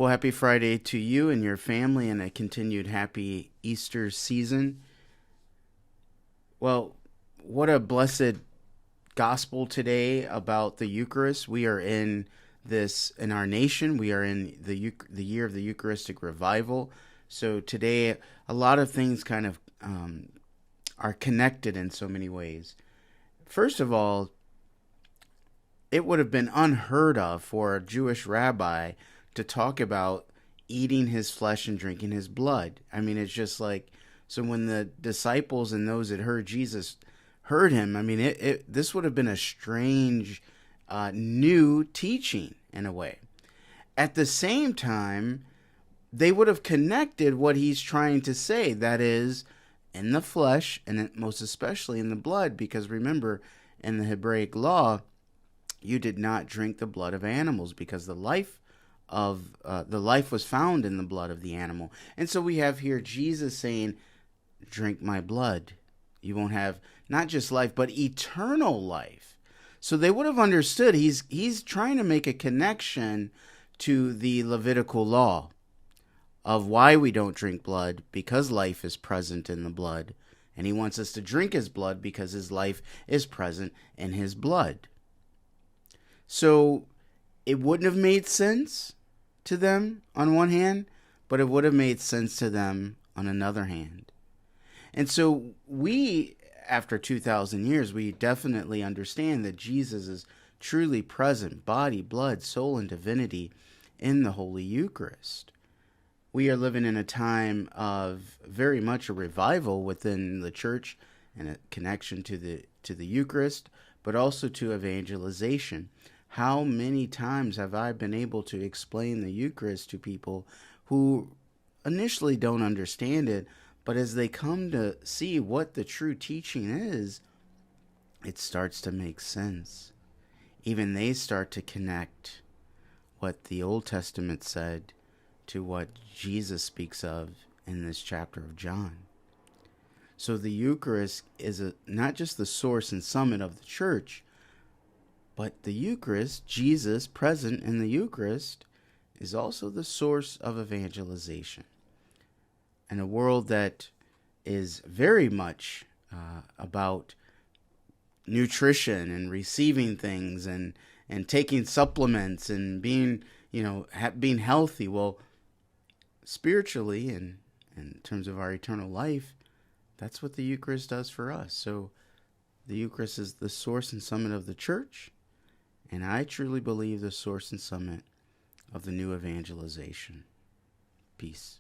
Well, happy Friday to you and your family and a continued happy Easter season. Well, what a blessed gospel today about the Eucharist. We are in this in our nation. We are in the year of the Eucharistic revival. So today, a lot of things kind of are connected in so many ways. First of all, it would have been unheard of for a Jewish rabbi to talk about eating his flesh and drinking his blood. I mean, it's just like, so when the disciples and those that heard Jesus heard him, I mean, this would have been a strange, new teaching in a way. At the same time, they would have connected what he's trying to say, that is, in the flesh and most especially in the blood, because remember, in the Hebraic law, you did not drink the blood of animals because the life was found in the blood of the animal. And so we have here Jesus saying, drink my blood. You won't have not just life, but eternal life. So they would have understood he's trying to make a connection to the Levitical law of why we don't drink blood, because life is present in the blood. And he wants us to drink his blood because his life is present in his blood. So it wouldn't have made sense to them on one hand, but it would have made sense to them on another hand. And so we, after 2,000 years, we definitely understand that Jesus is truly present, body, blood, soul, and divinity in the Holy Eucharist. We are living in a time of very much a revival within the church and a connection to the Eucharist, but also to evangelization. How many times have I been able to explain the Eucharist to people who initially don't understand it, but as they come to see what the true teaching is, it starts to make sense. Even they start to connect what the Old Testament said to what Jesus speaks of in this chapter of John. So the Eucharist is not just the source and summit of the church, but the Eucharist, Jesus present in the Eucharist, is also the source of evangelization. In a world that is very much about nutrition and receiving things and taking supplements and being, being healthy, well, spiritually and in terms of our eternal life, that's what the Eucharist does for us. So the Eucharist is the source and summit of the church, and I truly believe the source and summit of the new evangelization. Peace.